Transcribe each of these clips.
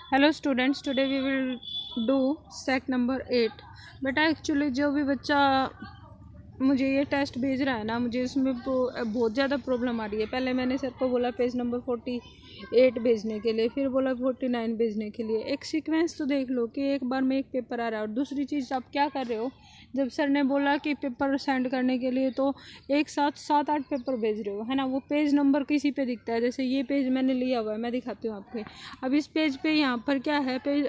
Hello students, today we will do set number 8। बेटा actually जो भी बच्चा मुझे ये टेस्ट भेज रहा है ना, मुझे इसमें बहुत ज़्यादा प्रॉब्लम आ रही है। पहले मैंने सर को बोला पेज नंबर 48 भेजने के लिए, फिर बोला 49 भेजने के लिए। एक सीक्वेंस तो देख लो कि एक बार में एक पेपर आ रहा है। और दूसरी चीज़ आप क्या कर रहे हो, जब सर ने बोला कि पेपर सेंड करने के लिए तो एक साथ 7-8 पेपर भेज रहे हो, है ना। वो पेज नंबर किसी पे दिखता है, जैसे ये पेज मैंने लिया हुआ है, मैं दिखाती हूँ आपके। अब इस पेज पे यहाँ पर क्या है, पेज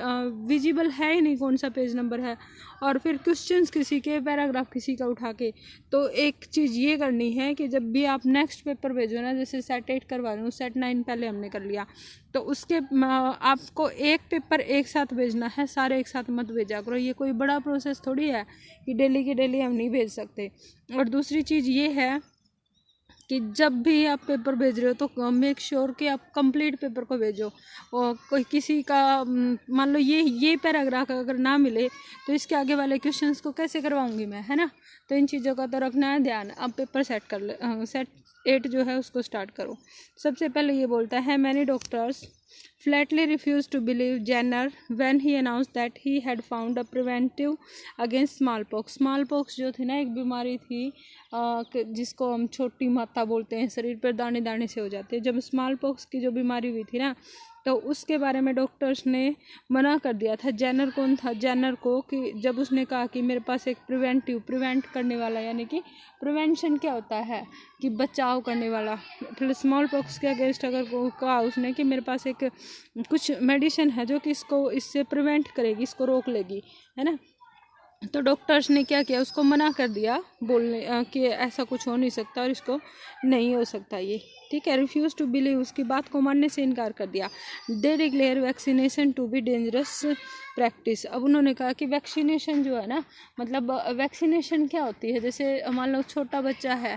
विजिबल है ही नहीं कौन सा पेज नंबर है। और फिर क्वेश्चंस किसी के, पैराग्राफ किसी का उठा के। तो एक चीज़ ये करनी है कि जब भी आप नेक्स्ट पेपर भेजो ना, जैसे सेट 8 करवा रहे हो, सेट 9 पहले हमने कर लिया, तो उसके आपको एक पेपर एक साथ भेजना है, सारे एक साथ मत भेजा करो। ये कोई बड़ा प्रोसेस थोड़ी है कि डेली के डेली हम नहीं भेज सकते। और दूसरी चीज़ ये है कि जब भी आप पेपर भेज रहे हो तो मेक श्योर कि आप कंप्लीट पेपर को भेजो। और कोई किसी का मान लो ये पैराग्राफ अगर ना मिले तो इसके आगे वाले क्वेश्चंस को कैसे करवाऊंगी मैं, है ना। तो इन चीज़ों का तो रखना है ध्यान। अब पेपर सेट कर ले, सेट 8 जो है उसको स्टार्ट करो। सबसे पहले ये बोलता है, many doctors flatly refused to believe Jenner when he announced that he had found a preventive against smallpox। smallpox जो थी ना, एक बीमारी थी जिसको हम छोटी माता बोलते हैं, शरीर पर दाने दाने से हो जाते हैं। जब स्मॉलपॉक्स की जो बीमारी हुई थी ना, तो उसके बारे में डॉक्टर्स ने मना कर दिया था। जेनर कौन था, जेनर को, कि जब उसने कहा कि मेरे पास एक प्रिवेंट करने वाला, यानी कि प्रिवेंशन क्या होता है कि बचाव करने वाला, फिर स्मॉल पॉक्स के अगेंस्ट अगर कहा उसने कि मेरे पास एक कुछ मेडिसिन है जो कि इससे प्रिवेंट करेगी, इसको रोक लेगी, है ना। तो डॉक्टर्स ने क्या किया, उसको मना कर दिया, बोलने कि ऐसा कुछ हो नहीं सकता और इसको नहीं हो सकता ये, ठीक है। रिफ्यूज़ टू बिलीव, उसकी बात को मानने से इनकार कर दिया। They declare vaccination to be dangerous practice. अब उन्होंने कहा कि वैक्सीनेशन जो है ना, मतलब वैक्सीनेशन क्या होती है, जैसे मान लो छोटा बच्चा है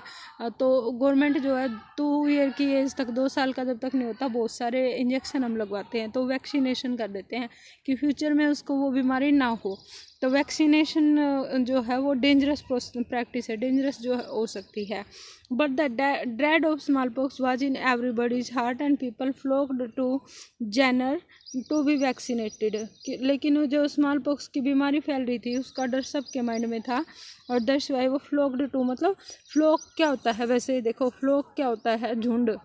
तो गवर्नमेंट जो है 2 ईयर की एज तक, 2 साल का जब तक नहीं होता, बहुत सारे इंजेक्शन हम लगवाते हैं, तो वैक्सीनेशन कर देते हैं कि फ्यूचर में उसको वो बीमारी ना हो। तो वैक्सीनेशन जो है वो डेंजरस प्रैक्टिस है, डेंजरस जो हो सकती है। But the dread of small pox was in everybody's heart and people flocked to Jenner to be vaccinated. लेकिन वो जो स्मॉल पॉक्स की बीमारी फैल रही थी उसका डर सबके माइंड में था, और दैट्स व्हाई वो फ्लोक्ड टू, मतलब फ्लोक क्या होता है, वैसे देखो फ्लोक क्या होता है, झुंड,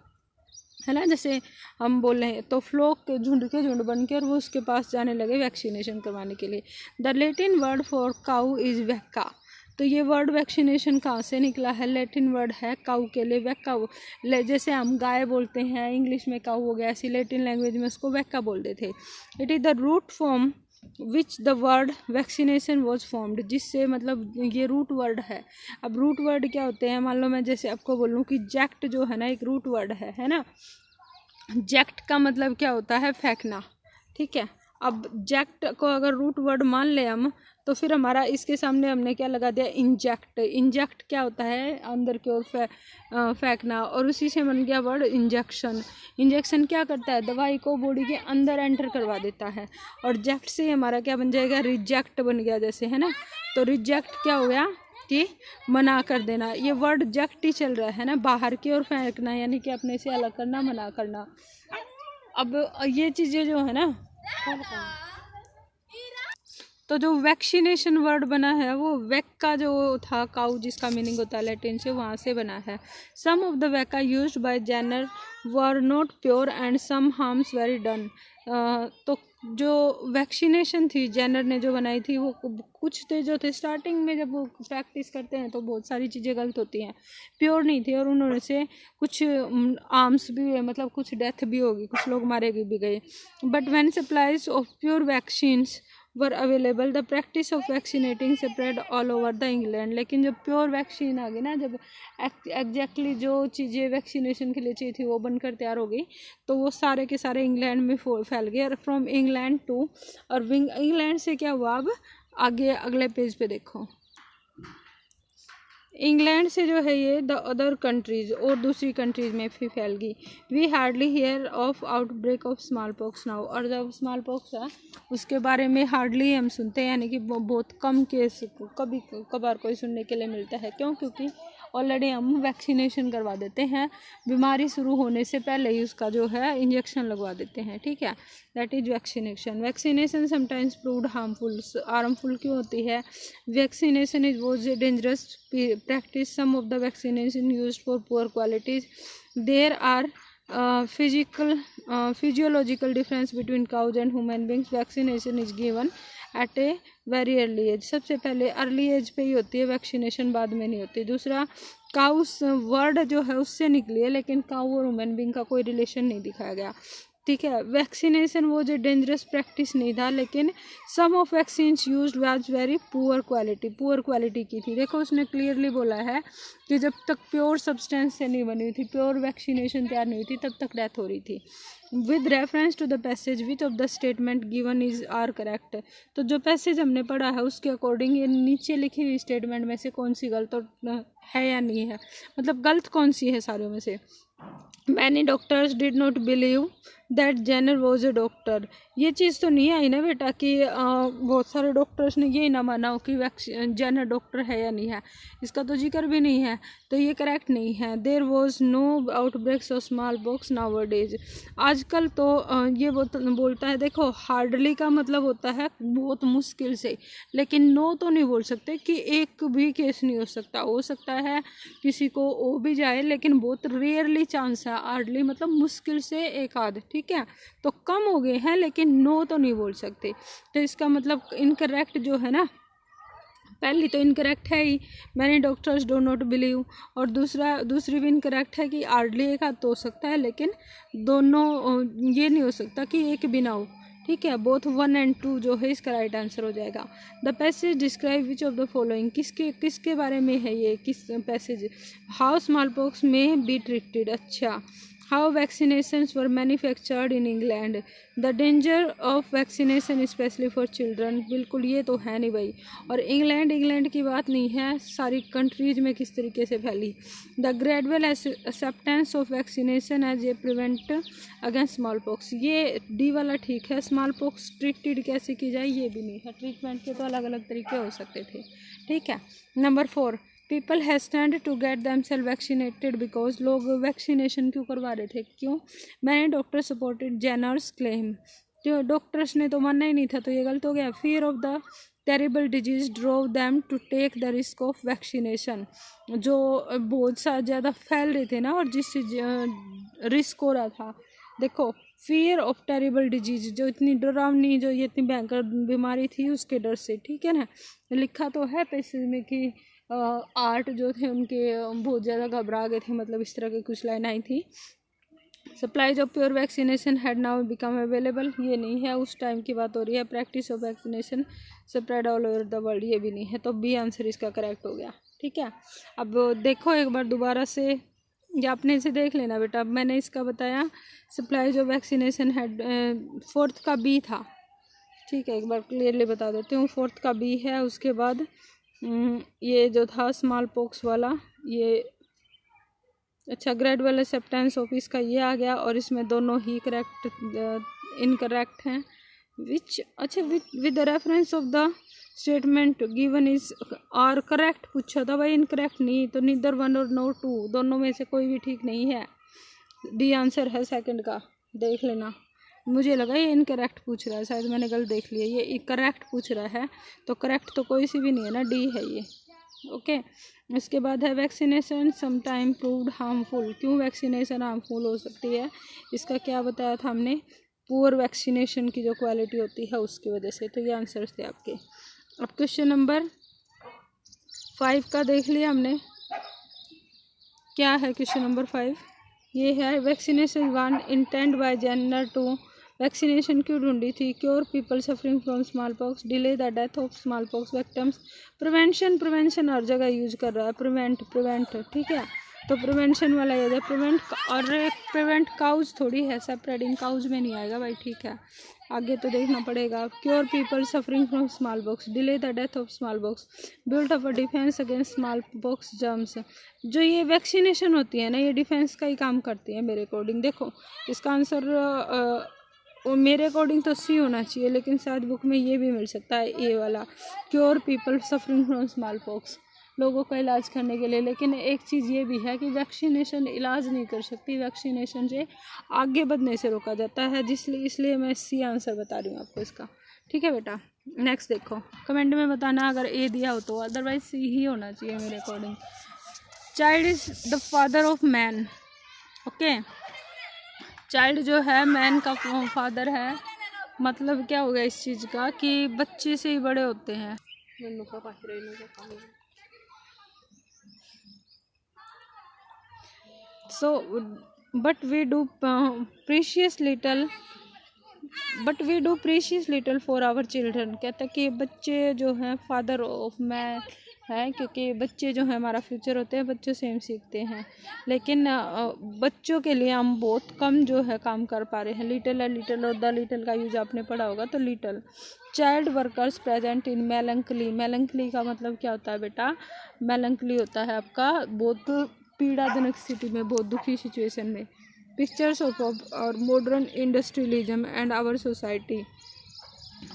है ना। जैसे हम बोले तो फ्लोक झुंड के झुंड बन के और वो उसके पास जाने लगे वैक्सीनेशन करवाने के लिए। The Latin word for cow is vacca. तो ये वर्ड वैक्सीनेशन कहाँ से निकला है, लैटिन वर्ड है काउ के लिए, वैक्का। जैसे हम गाय बोलते हैं, इंग्लिश में काउ हो गया, ऐसी लैटिन लैंग्वेज में उसको वैक्का बोलते थे। It is the root form which the word vaccination was formed, जिससे मतलब ये रूट वर्ड है। अब रूट वर्ड क्या होते हैं, मान लो मैं जैसे आपको बोलूँ कि जैक्ट जो है ना, एक रूट वर्ड है ना। जैक्ट का मतलब क्या होता है, फेंकना, ठीक है। अब जैक्ट को अगर रूट वर्ड मान ले हम, तो फिर हमारा इसके सामने हमने क्या लगा दिया, इंजेक्ट। इंजेक्ट क्या होता है, अंदर की ओर फेंकना, और उसी से बन गया वर्ड इंजेक्शन। इंजेक्शन क्या करता है, दवाई को बॉडी के अंदर एंटर करवा देता है। और जैक्ट से हमारा क्या बन जाएगा, रिजेक्ट बन गया, जैसे, है ना। तो रिजेक्ट क्या हो गया कि मना कर देना। ये वर्ड जेक्ट ही चल रहा है ना, बाहर की ओर फेंकना, यानी कि अपने से अलग करना, मना करना। अब ये चीज़ें जो है ना, तो जो वैक्सीनेशन वर्ड बना है वो वैक का जो था, काउ जिसका मीनिंग होता है लैटिन से, वहाँ से बना है। Some of the vacca used by Jenner were not pure and some harms very done. तो जो वैक्सीनेशन थी जेनर ने जो बनाई थी, वो कुछ थे जो थे स्टार्टिंग में, जब वो प्रैक्टिस करते हैं तो बहुत सारी चीज़ें गलत होती हैं, प्योर नहीं थी, और उन्होंने से कुछ आर्म्स भी हुए, मतलब कुछ डेथ भी होगी, कुछ लोग मारे भी गए। But when supplies of pure vaccines were available the practice of vaccinating spread all over the England. लेकिन जब प्योर वैक्सीन आ गई ना, जब एग्जैक्टली जो चीज़ें वैक्सीनेशन के लिए चाहिए थी वो बनकर तैयार हो गई, तो वो सारे के सारे इंग्लैंड में फैल गए। और फ्रॉम इंग्लैंड टू, और इंग्लैंड से क्या हुआ, अब आगे अगले पेज पे देखो, इंग्लैंड से जो है ये द अदर कंट्रीज, और दूसरी कंट्रीज में भी फैल गई। We hardly hear of outbreak of small pox now. और जब स्मॉल पॉक्स है उसके बारे में हार्डली हम सुनते हैं, यानी कि बहुत कम केस कभी कभार कोई सुनने के लिए मिलता है। क्यों, क्योंकि ऑलरेडी हम वैक्सीनेशन करवा देते हैं, बीमारी शुरू होने से पहले ही उसका जो है इंजेक्शन लगवा देते हैं, ठीक है, that is vaccination. Vaccination sometimes proved harmful क्यों होती है? Vaccination is was a dangerous practice, some of the vaccination used for poor qualities, there are physiological difference between cows and human beings, vaccination is given at a very early age। सबसे पहले early as पे ही होती है vaccination, बाद में नहीं होती। दूसरा, काउस वर्ड जो है उससे निकली है, लेकिन काउ और ह्यूमन बींग का कोई रिलेशन नहीं दिखाया गया, ठीक है। वैक्सीनेशन वो जो डेंजरस प्रैक्टिस नहीं था, लेकिन some of vaccines used was very poor quality की थी। देखो उसने क्लियरली बोला है कि जब तक प्योर सब्सटेंस से नहीं बनी हुई थी, प्योर वैक्सीनेशन तैयार नहीं हुई थी, तब तक डेथ हो रही थी। With reference to the passage which of the statement given is are correct, तो जो पैसेज हमने पढ़ा है उसके अकॉर्डिंग ये नीचे लिखी हुई स्टेटमेंट में से कौन सी गलत है या नहीं है, मतलब गलत कौन सी है सारों में से। Many doctors did not believe that Jenner was a doctor, ये चीज़ तो नहीं आई ना बेटा कि बहुत सारे डॉक्टर्स ने ये ना माना हो कि जेनर डॉक्टर है या नहीं है, इसका तो जिक्र भी नहीं है, तो ये करेक्ट नहीं है। There was no outbreaks of small pox nowadays, आजकल तो ये बोलता है, देखो हार्डली का मतलब होता है बहुत मुश्किल से, लेकिन नो तो नहीं बोल सकते कि एक भी केस नहीं हो सकता है किसी को हो भी जाए, लेकिन बहुत रेयरली चांस है, हार्डली मतलब मुश्किल से एक आध, ठीक है, तो कम हो गए हैं, लेकिन नो तो नहीं बोल सकते। तो इसका मतलब इनकरेक्ट जो है ना, पहली तो इनकरेक्ट है ही, मैंने डॉक्टर्स डो नॉट बिलीव, और दूसरी भी इनकरेक्ट है कि हार्डली एक हाथ तो हो सकता है, लेकिन दोनों ये नहीं हो सकता कि एक भी ना हो, ठीक है। बोथ 1 and 2 जो है इसका राइट आंसर हो जाएगा। The passage describe which of the following, किसके बारे में है ये, किस पैसेज? हाउ स्मॉल पॉक्स में बी ट्रीटेड, अच्छा। How vaccinations were manufactured in England, the danger of vaccination specially for children, बिल्कुल ये तो है नहीं भाई, और इंग्लैंड की बात नहीं है, सारी कंट्रीज में किस तरीके से फैली। The gradual acceptance of vaccination as a prevent against small pox, ये डी वाला ठीक है। स्मॉल पॉक्स ट्रीटेड कैसे की जाए ये भी नहीं है, ट्रीटमेंट के तो अलग अलग तरीके हो सकते थे, ठीक है। Number 4, people hastened to get themselves vaccinated because, लोग वैक्सीनेशन क्यों करवा रहे थे, क्यों? Many doctor supported Jenner's claim, जो डॉक्टर्स ने तो मानना ही नहीं था, तो ये गलत हो गया। Fear of the terrible disease drove them to take the risk of vaccination, जो बहुत सा ज़्यादा फैल रहे थे ना, और जिससे रिस्क हो रहा था, देखो फियर ऑफ टेरिबल डिजीज, जो इतनी डरावनी, जो ये इतनी भयंकर बीमारी थी उसके डर से, ठीक है ना। लिखा तो है पैसेज में कि आर्ट जो थे उनके बहुत ज़्यादा घबरा गए थे, मतलब इस तरह की कुछ लाइन आई थी। Supplies of pure vaccination had now become available, ये नहीं है, उस टाइम की बात हो रही है। Practice of vaccination spread all over the world, ये भी नहीं है, तो बी आंसर इसका करेक्ट हो गया, ठीक है। अब देखो एक बार दोबारा से, या अपने से देख लेना बेटा, अब मैंने इसका बताया supplies of vaccination had, 4th का बी था, ठीक है, एक बार क्लियरली बता देती हूँ, 4th का बी है। उसके बाद ये जो था स्मॉल पॉक्स वाला, ये अच्छा ग्रेजुअल एक्सेप्टेंस ऑफ इसका ये आ गया, और इसमें दोनों ही करेक्ट इनकरेक्ट हैं। विच, अच्छा, with the reference of the statement given is are correct पूछा था भाई, इनकरेक्ट नहीं, तो नीदर 1 और नो 2, दोनों में से कोई भी ठीक नहीं है। डी आंसर है सेकंड का, देख लेना। मुझे लगा ये इनकरेक्ट पूछ रहा है, शायद मैंने गलत देख लिया, ये करेक्ट पूछ रहा है, तो करेक्ट तो कोई सी भी नहीं है ना, डी है ये, ओके। इसके बाद है वैक्सीनेशन समटाइम प्रूव्ड हार्मफुल, क्यों वैक्सीनेशन हार्मफुल हो सकती है, इसका क्या बताया था हमने, पुअर वैक्सीनेशन की जो क्वालिटी होती है उसकी वजह से, तो ये आंसर थे आपके। अब क्वेश्चन नंबर 5 का देख लिया हमने, क्या है क्वेश्चन नंबर 5, ये है vaccination 1 intended by Jenner to, vaccination क्यों ढूंढी थी, cure people suffering from small pox, delay the death of small pox victims, prevention हर जगह यूज कर रहा है, प्रिवेंट, ठीक है, तो प्रिवेंशन वाला ये है, प्रिवेंट काउज थोड़ी है, सेपरेटिंग काउज में नहीं आएगा भाई, ठीक है, आगे तो देखना पड़ेगा। Cure people suffering from small pox, delay the death of small pox, build up a defence against small pox germs, जो ये वैक्सीनेशन होती है ना, ये डिफेंस का ही काम करती है मेरे अकॉर्डिंग। देखो इसका आंसर मेरे अकॉर्डिंग तो सी होना चाहिए, लेकिन शायद बुक में ये भी मिल सकता है, ए वाला, cure people suffering from small pox, लोगों का इलाज करने के लिए। लेकिन एक चीज़ ये भी है कि वैक्सीनेशन इलाज नहीं कर सकती, वैक्सीनेशन से आगे बढ़ने से रोका जाता है, इसलिए मैं सी आंसर बता रही हूँ आपको इसका। ठीक है बेटा, नेक्स्ट देखो, कमेंट में बताना अगर ए दिया हो तो, अदरवाइज सी ही होना चाहिए मेरे according. Child is the father of man. Okay, child जो है मैन का फादर है, मतलब क्या हो गया इस चीज़ का कि बच्चे से ही बड़े होते हैं। So but we do precious little for our children. कहता है कि बच्चे जो हैं फादर ऑफ मैन है, क्योंकि बच्चे जो हैं हमारा फ्यूचर होते हैं, बच्चों से हम सीखते हैं। लेकिन बच्चों के लिए हम बहुत कम जो है काम कर पा रहे हैं। लिटल है, लिटल और द लिटल का यूज आपने पढ़ा होगा, तो little. Child workers present in melancholy. Melancholy का मतलब क्या होता है बेटा? मेलंकली होता है आपका बहुत पीड़ाजनक स्थिति में, बहुत दुखी सिचुएशन में। Pictures of our modern industrialism and our society.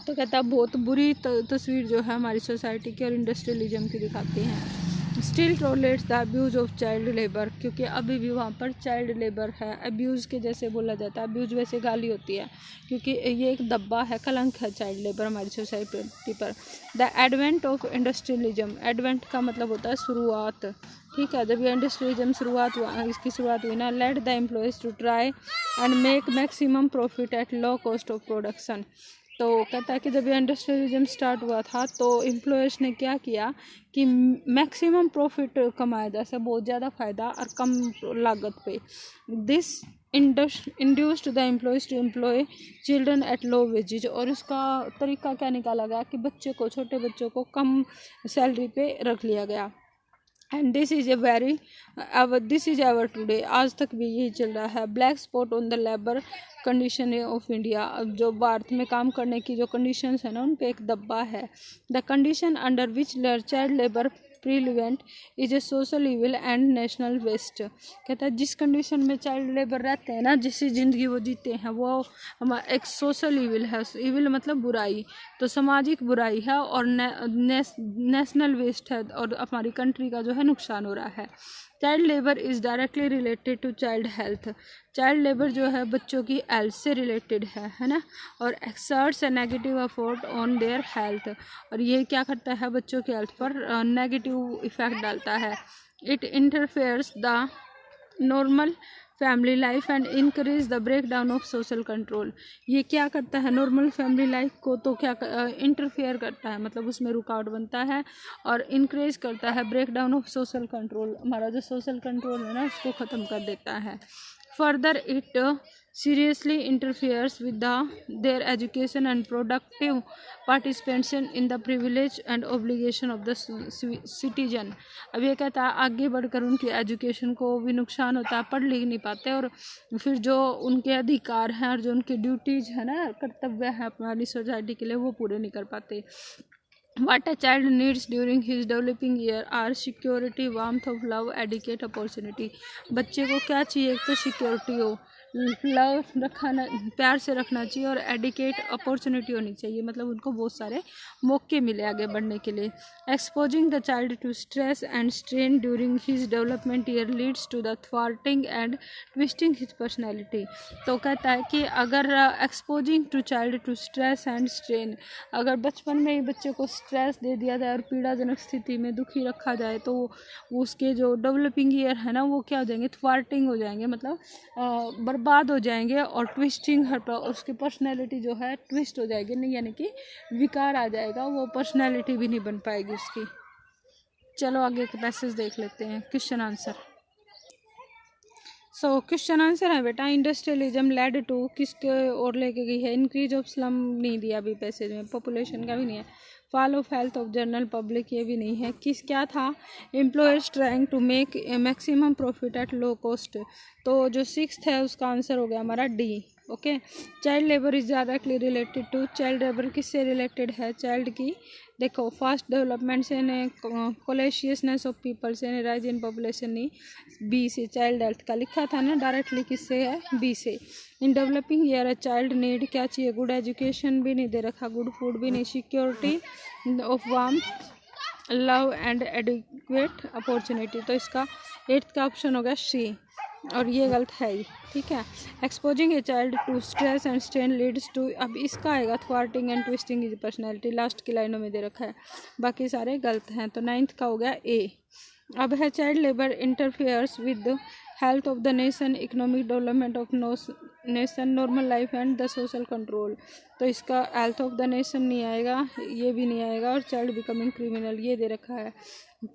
तो कहता है बहुत बुरी तस्वीर जो है हमारी सोसाइटी की और इंडस्ट्रियलिज्म की दिखाती हैं। Still tolerates the abuse of child labour, क्योंकि अभी भी वहाँ पर चाइल्ड लेबर है। अब्यूज़ के जैसे बोला जाता है, अब्यूज़ वैसे गाली होती है, क्योंकि ये एक दब्बा है, कलंक है चाइल्ड लेबर हमारी सोसाइटी पर। The advent of industrialism. Advent का मतलब होता है शुरुआत। ठीक है, जब ये इंडस्ट्रियलिज्म शुरुआत हुआ, इसकी शुरुआत हुई ना, let the employers to try and make maximum profit at low cost of production. तो कहता है कि जब ये इंडस्ट्रियलिज्म स्टार्ट हुआ था तो एम्प्लॉयर्स ने क्या किया कि मैक्सिमम प्रॉफिट कमाया, जैसे बहुत ज़्यादा फ़ायदा और कम लागत पे। This induced the employers to employ children at low wages. और इसका तरीका क्या निकाला गया कि बच्चे को, छोटे बच्चों को कम सैलरी पे रख लिया गया। And this is ever today. आज तक भी यही चल रहा है। Black spot on the labour condition of India. अब जो भारत में काम करने की जो कंडीशंस है ना, उन पे एक दब्बा है। The condition under which child labour prevalent is a social evil and national waste. कहता है जिस कंडीशन में चाइल्ड लेबर रहते हैं ना, जिससे ज़िंदगी वो जीते हैं, वो हमारा एक सोशल इविल है। इविल मतलब बुराई, तो सामाजिक बुराई है और नेशनल वेस्ट है, और हमारी कंट्री का जो है नुकसान हो रहा है। Child labour is directly related to child health. Child labour जो है बच्चों की हेल्थ से रिलेटेड है ना, और exerts A negative effort on their health. और ये क्या करता है, बच्चों की हेल्थ पर नेगेटिव इफेक्ट डालता है। It interferes the normal family life and increase the break down of social control. ये क्या करता है, नॉर्मल फैमिली लाइफ को तो क्या इंटरफेयर करता है, मतलब उसमें रुकावट बनता है, और इनक्रीज करता है break down of social control. हमारा जो सोशल कंट्रोल है ना, उसको ख़त्म कर देता है। Further it seriously interferes with their education and productive participation in the privilege and obligation of the citizen। अब ये कहता है आगे बढ़कर उनकी एजुकेशन को भी नुकसान होता है, पढ़ लिख नहीं पाते, और फिर जो उनके अधिकार हैं और जो उनकी ड्यूटीज़ है ना, कर्तव्य है हमारी सोसाइटी के लिए, वो पूरे नहीं कर पाते। What a child needs during his developing year are security, warmth of love, educate, opportunity। बच्चे को क्या चाहिए? एक तो सिक्योरिटी हो, लव रखना, प्यार से रखना चाहिए, और एडिकेट अपॉर्चुनिटी होनी चाहिए, मतलब उनको बहुत सारे मौके मिले आगे बढ़ने के लिए। Exposing the child to stress and strain during his development year leads to the thwarting and twisting his personality. तो कहता है कि अगर exposing to child to stress and strain, अगर बचपन में ही बच्चे को स्ट्रेस दे दिया जाए और पीड़ाजनक स्थिति में दुखी रखा जाए, तो उसके जो डेवलपिंग ईयर है ना, वो क्या हो जाएंगे, थ्वार्टिंग हो जाएंगे, मतलब बर्बाद हो जाएंगे, और ट्विस्टिंग हर पर उसकी पर्सनैलिटी जो है ट्विस्ट हो जाएगी, नहीं यानी कि विकार आ जाएगा, वो पर्सनैलिटी भी नहीं बन पाएगी उसकी। चलो आगे के पैसेज देख लेते हैं, question answer. So question answer है बेटा, इंडस्ट्रियलिज्म लेड टू, किसके और लेके गई है, इंक्रीज ऑफ स्लम नहीं दिया अभी पैसेज में, पॉपुलेशन का भी नहीं है, fall of health of general public ये भी नहीं है, किस क्या था, employers trying to make maximum profit at low cost. तो जो सिक्स्थ है उसका आंसर हो गया हमारा D. Okay, child labour is directly related to, child labour किससे रिलेटेड है, चाइल्ड की, देखो फास्ट डेवलपमेंट से ने, कोलेशियसनेस ऑफ पीपल से, राइज इन पॉपुलेशन नहीं, बी से, चाइल्ड हेल्थ का लिखा था ना, डायरेक्टली किससे है, बी से। In developing year a child need क्या चाहिए, गुड एजुकेशन भी नहीं दे रखा, गुड फूड भी नहीं, security of warm love and adequate opportunity, तो इसका 8th का ऑप्शन होगा सी, और ये गलत है ही, ठीक है। Exposing a child to stress and strain leads to, अब इसका आएगा thwarting and twisting is personality, last की लाइनों में दे रखा है, बाकी सारे गलत हैं। तो 9th का हो गया ए। अब है child labour interferes with health of the nation, economic development of nation, normal life and the social control, तो इसका हेल्थ ऑफ द नेशन नहीं आएगा, ये भी नहीं आएगा, और चाइल्ड बिकमिंग क्रिमिनल ये दे रखा है,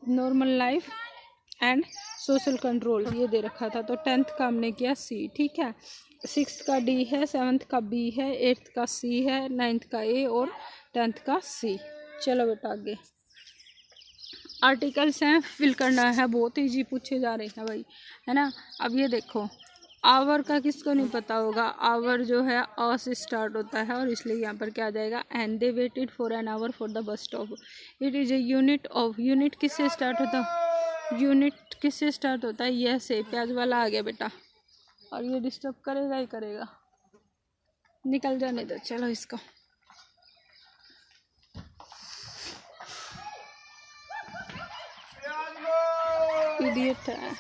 normal life and social control ये दे रखा था। तो 10th का हमने किया सी, ठीक है। 6th का डी है, 7th का बी है, 8th का सी है, 9th का ए और 10th का सी। चलो बेटा आगे आर्टिकल्स हैं, फिल करना है, बहुत ईजी पूछे जा रहे हैं भाई, है ना। अब ये देखो आवर का किसको नहीं पता होगा, आवर जो है अ से स्टार्ट होता है, और इसलिए यहाँ पर क्या आ जाएगा, and they waited for an hour for the bus stop, it is a unit of, unit किससे स्टार्ट होता है, यूनिट किससे स्टार्ट होता है, यह से, प्याज वाला आ गया बेटा, और ये डिस्टर्ब करेगा ही करेगा, निकल जाने दो। चलो इसको इडियट है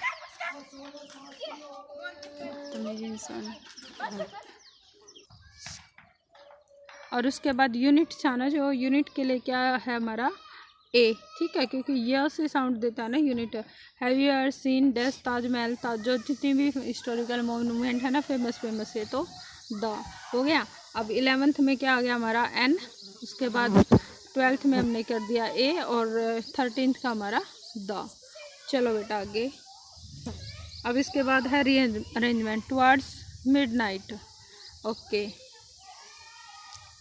और उसके बाद यूनिट छाना, जो यूनिट के लिए क्या है हमारा ए, ठीक है, क्योंकि यह से साउंड देता है ना unit. Have you ever seen dash Taj Mahal, Taj जो जितनी भी हिस्टोरिकल मोनूमेंट है ना फेमस है, तो द हो गया। अब 11th में क्या आ गया हमारा एन, उसके बाद 12th में हमने कर दिया ए, और 13th का हमारा द। चलो बेटा आगे, अब इसके बाद है rearrangement, towards midnight, okay,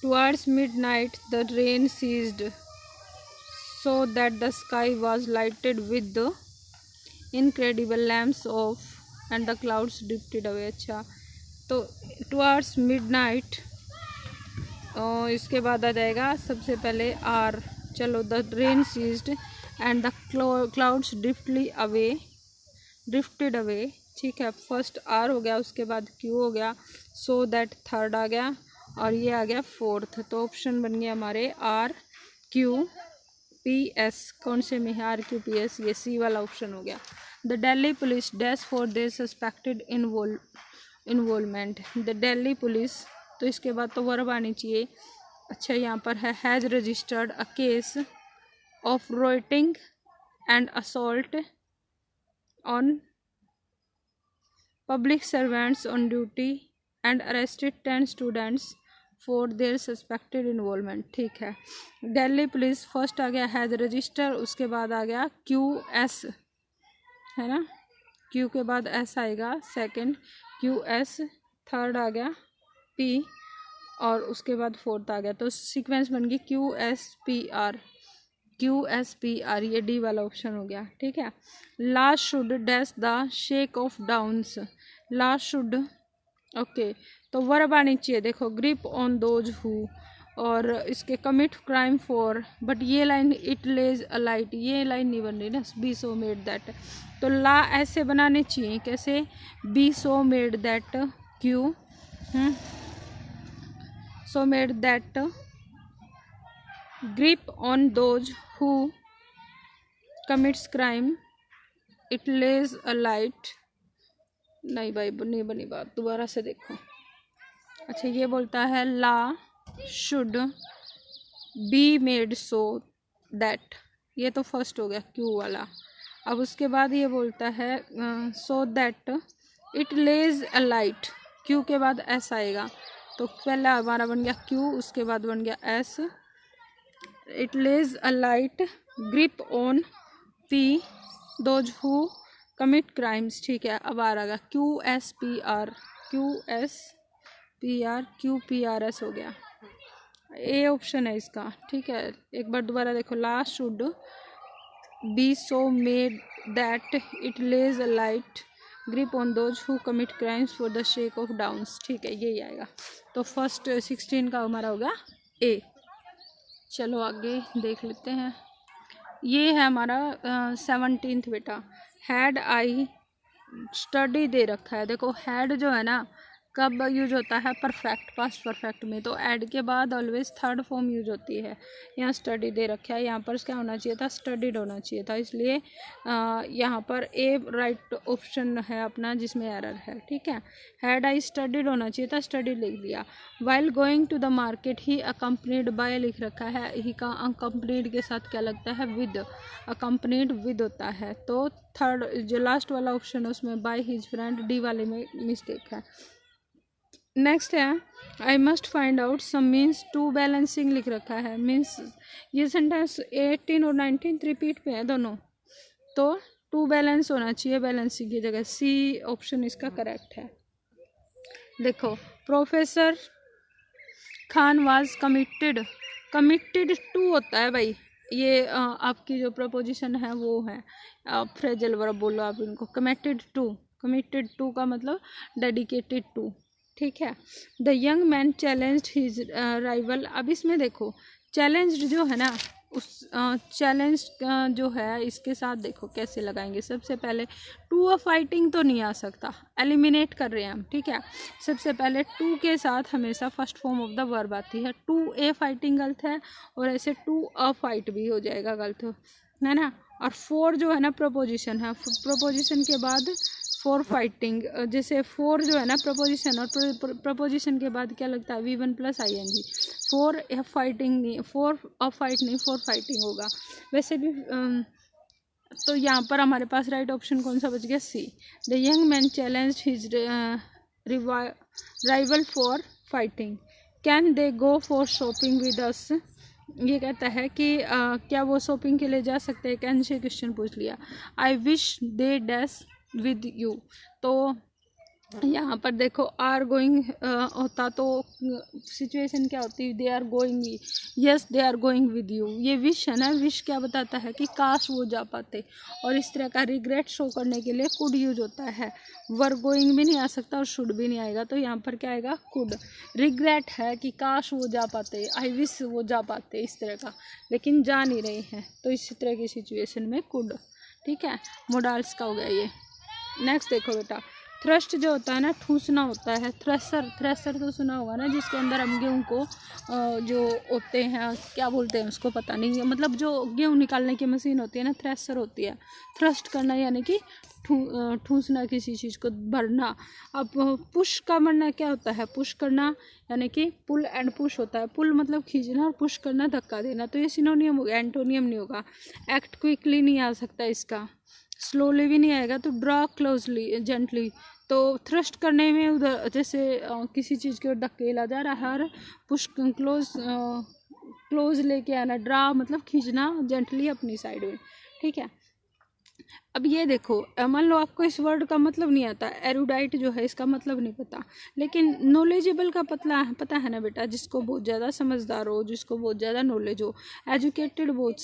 towards midnight the rain ceased so that the sky was lighted with the incredible lamps of and the clouds drifted away। अच्छा, तो towards midnight, इसके बाद आ जाएगा सबसे पहले आर, चलो the rain ceased and the clouds drifted away, ठीक है, फर्स्ट आर हो गया, उसके बाद क्यू हो गया, so that थर्ड आ गया, और ये आ गया 4th। तो ऑप्शन बन गया हमारे आर क्यू पी एस, कौन से में है आर क्यू पी एस, ये सी वाला ऑप्शन हो गया। The Delhi police dash for their suspected involvement, the Delhi police, तो इसके बाद तो वर्ब आनी चाहिए। अच्छा, यहाँ पर है has registered a case of rioting and assault on public servants on duty and arrested 10 students for their suspected involvement, ठीक है। दिल्ली पुलिस फर्स्ट आ गया हैज़ रजिस्टर, उसके बाद आ गया क्यू एस, है ना, क्यू के बाद एस आएगा, सेकंड क्यू एस, थर्ड आ गया पी, और उसके बाद 4th आ गया, तो सीक्वेंस बन गई Q S P R, Q S P R, ये डी वाला ऑप्शन हो गया, ठीक है। Last should dash the shake of downs, last should, okay, तो वर्ब आनी चाहिए, देखो ग्रिप ऑन दोज हु, और इसके कमिट क्राइम फॉर, बट ये line it lays a light, ये लाइन नहीं बन रही ना, बी सो मेड दैट, तो ला ऐसे बनाने चाहिए, कैसे, be so made that Q, so made that grip on those who commits crime it lays a light, नहीं भाई नहीं बनी बात, दोबारा से देखो। अच्छा, ये बोलता है law should be made so that, ये तो फर्स्ट हो गया क्यू वाला। अब उसके बाद ये बोलता है so that it lays a light, Q के बाद एस आएगा, तो पहला हमारा बन गया क्यू, उसके बाद बन गया S, it lays a light grip on P those who commit crimes, ठीक है। अब आ रहा Q S P R, Q S P R, Q P R S हो गया, ए ऑप्शन है इसका, ठीक है। एक बार दोबारा देखो, last should be so made that it lays a light grip on those who commit crimes for the shake of downs, ठीक है, यही आएगा। तो फर्स्ट 16 का हमारा होगा ए। चलो आगे देख लेते हैं, ये है हमारा 17th बेटा, हैड आई स्टडी दे रखा है, देखो हैड जो है ना कब यूज होता है? परफेक्ट, पास्ट परफेक्ट में। तो ऐड के बाद ऑलवेज थर्ड फॉर्म यूज होती है। यहाँ स्टडी दे रखा है, यहाँ पर क्या होना चाहिए था? स्टडीड होना चाहिए था, इसलिए यहाँ पर ए राइट ऑप्शन है अपना जिसमें एरर है। ठीक है, हैड आई स्टडीड होना चाहिए था, स्टडीड लिख दिया। While going to the market he accompanied by लिख रखा है, ही का अकम्पनीड के साथ क्या लगता है? विद, अकम्पनीड विद होता है। तो थर्ड जो लास्ट वाला ऑप्शन है उसमें बाय हिज फ्रेंड, डी वाले में मिस्टेक है। नेक्स्ट है I must find out some means to balancing लिख रखा है। मीन्स ये सेंटेंस 18 और 19 रिपीट पे है दोनों, तो टू बैलेंस होना चाहिए बैलेंसिंग की जगह। सी ऑप्शन इसका करेक्ट है। देखो, professor Khan was committed, committed to होता है भाई, ये आपकी जो प्रपोजिशन है वो है, फ्रेजल वर्ब बोलो आप इनको। कमिटेड टू का मतलब डेडिकेटेड टू। ठीक है, the young man challenged his rival. अब इसमें देखो चैलेंज्ड जो है ना, उस चैलेंज जो है इसके साथ देखो कैसे लगाएंगे। सबसे पहले टू अ फाइटिंग तो नहीं आ सकता, एलिमिनेट कर रहे हैं हम। ठीक है, सबसे पहले टू के साथ हमेशा first form of the verb आती है। टू ए फाइटिंग गलत है, और ऐसे टू अ फाइट भी हो जाएगा गलत, है ना। और फोर जो है ना प्रपोजिशन है, प्रपोजिशन के बाद फॉर फाइटिंग, जैसे फोर जो है ना प्रपोजिशन, और प्रपोजिशन के बाद क्या लगता है? V1 + ING। फॉर फाइटिंग नहीं, फॉर अ फाइट नहीं, फॉर फाइटिंग होगा वैसे भी। तो यहाँ पर हमारे पास राइट ऑप्शन कौन सा बच गया? C. The young man challenged his rival for fighting. Can they go for shopping with us. ये कहता है कि क्या वो शॉपिंग के लिए जा सकते हैं? कैन से क्वेश्चन पूछ लिया। I wish they dash with you. तो यहाँ पर देखो आर गोइंग होता तो सिचुएशन क्या होती? They are going, yes they are going with you. ये विश है ना, विश क्या बताता है कि काश वो जा पाते। और इस तरह का रिग्रेट शो करने के लिए कुड यूज होता है। वर गोइंग भी नहीं आ सकता और शुड भी नहीं आएगा, तो यहाँ पर क्या आएगा? कुड। रिग्रेट है कि काश वो जा पाते, आई विश वो जा पाते, इस तरह का, लेकिन जा नहीं रहे हैं, तो इस तरह की सिचुएशन में कुड। ठीक है, मोडाल्स का हो गया ये। नेक्स्ट देखो बेटा, थ्रस्ट जो होता है ना, ठूसना होता है। थ्रेसर तो सुना होगा ना, जिसके अंदर हम गेहूँ को जो होते हैं क्या बोलते हैं उसको पता नहीं है, मतलब जो गेहूँ निकालने की मशीन होती है ना, थ्रेसर होती है। थ्रस्ट करना यानी कि ठूसना, किसी चीज़ को भरना। अब पुश का मरना क्या होता है? पुश करना यानी कि पुल एंड पुश होता है। पुल मतलब खींचना और पुश करना धक्का देना, तो ये सिनोनियम हो गया, एंटोनियम नहीं होगा। एक्ट क्विकली नहीं आ सकता इसका, स्लोली भी नहीं आएगा, तो ड्रॉ क्लोजली जेंटली। तो थ्रस्ट करने में उधर जैसे किसी चीज़ की ओर धकेला जा रहा है, और पुश क्लोज लेके आना, ड्रा मतलब खींचना जेंटली अपनी साइड में। ठीक है, अब ये देखो, मान लो आपको इस वर्ड का मतलब नहीं आता, एरुडाइट जो है इसका मतलब नहीं पता, लेकिन नॉलेजेबल का पता है ना बेटा, जिसको बहुत ज़्यादा समझदार हो, जिसको बहुत ज़्यादा नॉलेज हो। एजुकेटेड बहुत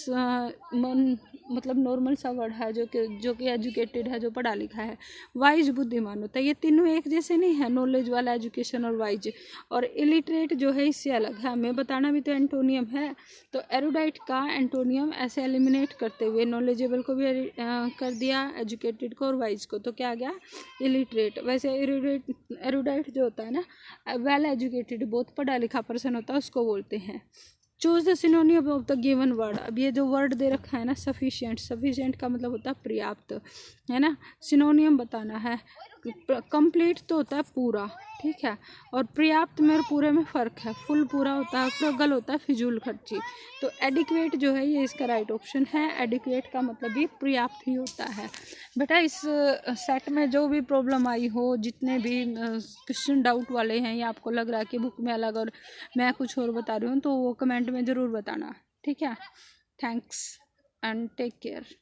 मतलब नॉर्मल सा वर्ड है, जो कि एजुकेटेड है, जो पढ़ा लिखा है। वाइज बुद्धिमान होता है। ये तीनों एक जैसे नहीं है, नॉलेज वाला, एजुकेशन और वाइज। और इलिटरेट जो है इससे अलग है, हमें बताना भी तो एंटोनियम है। तो एरुडाइट का एंटोनियम ऐसे एलिमिनेट करते हुए नॉलेजेबल को भी कर दिया, एजुकेटेड को और वाइज को, तो क्या आ गया? इलिटरेट। वैसे एरुडाइट जो होता है ना, वेल एजुकेटेड, बहुत पढ़ा लिखा पर्सन होता है, उसको बोलते हैं। Choose the सिनोनियम of the given word. अब ये जो वर्ड दे रखा है ना, सफिशिएंट का मतलब होता है पर्याप्त, है ना। सिनोनियम बताना है। कंप्लीट तो होता है पूरा, ठीक है, और पर्याप्त में और पूरे में फ़र्क है। फुल पूरा होता है, फ्रगल होता है फिजूल खर्ची। तो एडिक्वेट जो है ये इसका राइट ऑप्शन है। एडिक्वेट का मतलब भी पर्याप्त ही होता है। बेटा इस सेट में जो भी प्रॉब्लम आई हो, जितने भी क्वेश्चन डाउट वाले हैं, या आपको लग रहा है कि बुक में अलग और मैं कुछ और बता रही हूँ, तो वो कमेंट में ज़रूर बताना। ठीक है, थैंक्स एंड टेक केयर।